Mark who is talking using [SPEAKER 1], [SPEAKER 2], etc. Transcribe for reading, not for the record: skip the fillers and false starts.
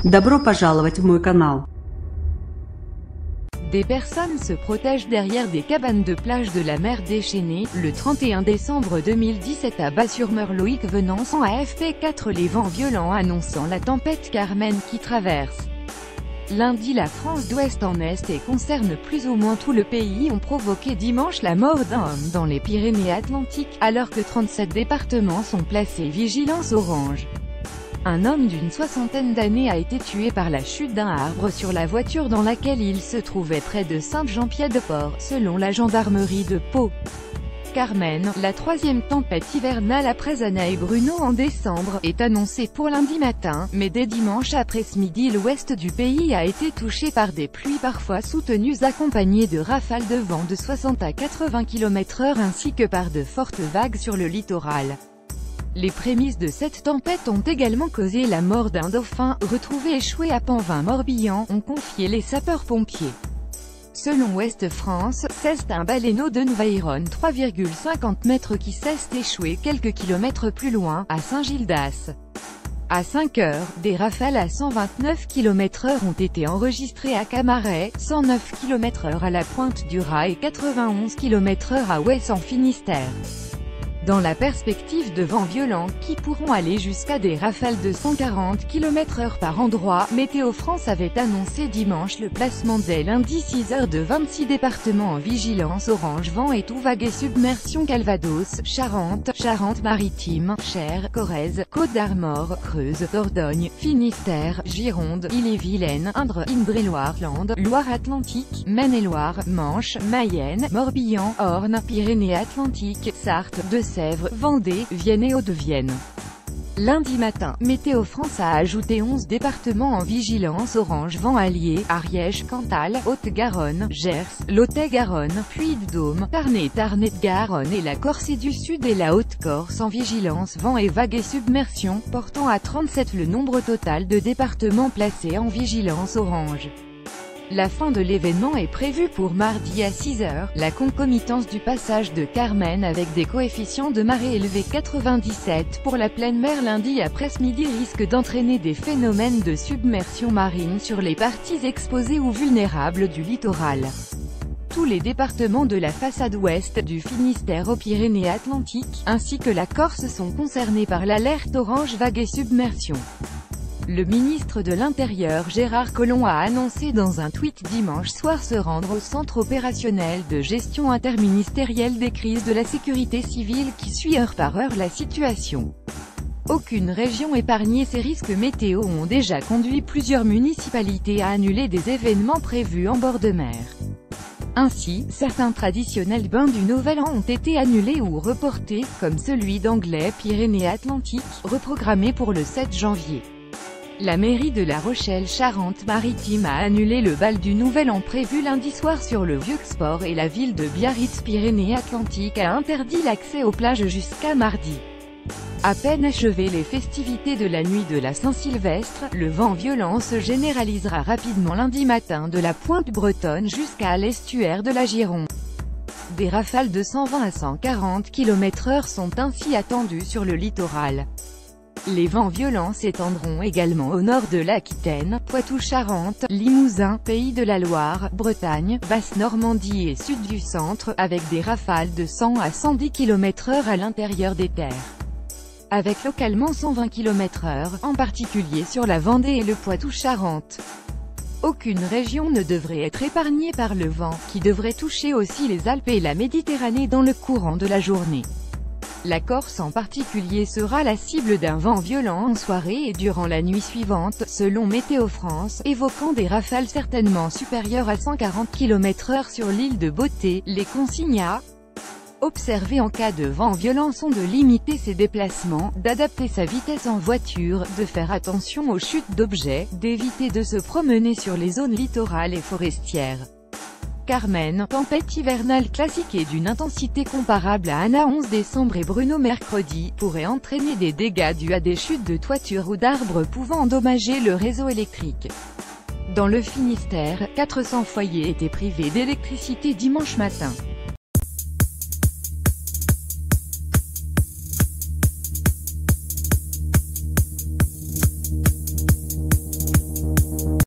[SPEAKER 1] Добро пожаловать в мой канал.
[SPEAKER 2] Des personnes se protègent derrière des cabanes de plage de la mer déchaînée. Le 31 décembre 2017 à Bas-sur-Mer, Venance en AFP4, les vents violents annonçant la tempête Carmen qui traverse lundi la France d'ouest en est et concerne plus ou moins tout le pays ont provoqué dimanche la mort d'un homme dans les Pyrénées-Atlantiques, alors que 37 départements sont placés vigilance orange. Un homme d'une soixantaine d'années a été tué par la chute d'un arbre sur la voiture dans laquelle il se trouvait près de Saint-Jean-Pied-de-Port, selon la gendarmerie de Pau. Carmen, la troisième tempête hivernale après Anna et Bruno en décembre, est annoncée pour lundi matin, mais dès dimanche après-midi l'ouest du pays a été touché par des pluies parfois soutenues accompagnées de rafales de vent de 60 à 80 km/h ainsi que par de fortes vagues sur le littoral. Les prémices de cette tempête ont également causé la mort d'un dauphin, retrouvé échoué à Panvin-Morbihan, ont confié les sapeurs-pompiers. Selon Ouest France, c'est un baleineau de Nouvaïron 3,50 mètres qui s'est échoué quelques kilomètres plus loin, à Saint-Gildas. À 5 heures, des rafales à 129 km/h ont été enregistrées à Camaret, 109 km/h à la Pointe du Raz et 91 km/h à Ouest en Finistère. Dans la perspective de vents violents, qui pourront aller jusqu'à des rafales de 140 km/h par endroit, Météo France avait annoncé dimanche le placement dès lundi 6 heures de 26 départements en vigilance orange vent et tout vague et submersion Calvados, Charente, Charente-Maritime, Cher, Corrèze, Côte-d'Armor, Creuse, Dordogne, Finistère, Gironde, Ille-et-Vilaine, Indre, Indre-et-Loire, Landes, Loire-Atlantique, Maine-et-Loire, Manche, Mayenne, Morbihan, Orne, Pyrénées-Atlantiques, Sarthe, Deux-Sèvres, Vendée, Vienne et Hauts-de-Vienne. Lundi matin, Météo France a ajouté 11 départements en vigilance orange vent allié, Ariège, Cantal, Haute-Garonne, Gers, Lot-et-Garonne, Puy-de-Dôme, Tarn-et-Garonne et la Corse du Sud et la Haute-Corse en vigilance vent et vagues et submersion, portant à 37 le nombre total de départements placés en vigilance orange. La fin de l'événement est prévue pour mardi à 6 heures, la concomitance du passage de Carmen avec des coefficients de marée élevés 97 pour la pleine mer lundi après-midi risque d'entraîner des phénomènes de submersion marine sur les parties exposées ou vulnérables du littoral. Tous les départements de la façade ouest, du Finistère aux Pyrénées-Atlantiques, ainsi que la Corse sont concernés par l'alerte orange vague et submersion. Le ministre de l'Intérieur Gérard Collomb a annoncé dans un tweet dimanche soir se rendre au centre opérationnel de gestion interministérielle des crises de la sécurité civile qui suit heure par heure la situation. Aucune région épargnée. Ces risques météo ont déjà conduit plusieurs municipalités à annuler des événements prévus en bord de mer. Ainsi, certains traditionnels bains du Nouvel An ont été annulés ou reportés, comme celui d'Anglais Pyrénées-Atlantiques, reprogrammé pour le 7 janvier. La mairie de La Rochelle Charente-Maritime a annulé le bal du Nouvel An prévu lundi soir sur le Vieux-Sport et la ville de Biarritz Pyrénées-Atlantiques a interdit l'accès aux plages jusqu'à mardi. À peine achevées les festivités de la nuit de la Saint-Sylvestre, le vent violent se généralisera rapidement lundi matin de la pointe bretonne jusqu'à l'estuaire de la Gironde. Des rafales de 120 à 140 km/h sont ainsi attendues sur le littoral. Les vents violents s'étendront également au nord de l'Aquitaine, Poitou-Charentes, Limousin, Pays de la Loire, Bretagne, Basse-Normandie et sud du centre, avec des rafales de 100 à 110 km/h à l'intérieur des terres. Avec localement 120 km/h, en particulier sur la Vendée et le Poitou-Charentes. Aucune région ne devrait être épargnée par le vent, qui devrait toucher aussi les Alpes et la Méditerranée dans le courant de la journée. La Corse en particulier sera la cible d'un vent violent en soirée et durant la nuit suivante, selon Météo France, évoquant des rafales certainement supérieures à 140 km/h sur l'île de Beauté. Les consignes à observer en cas de vent violent sont de limiter ses déplacements, d'adapter sa vitesse en voiture, de faire attention aux chutes d'objets, d'éviter de se promener sur les zones littorales et forestières. Carmen, tempête hivernale classique et d'une intensité comparable à Anna 11 décembre et Bruno mercredi, pourrait entraîner des dégâts dus à des chutes de toitures ou d'arbres pouvant endommager le réseau électrique. Dans le Finistère, 400 foyers étaient privés d'électricité dimanche matin.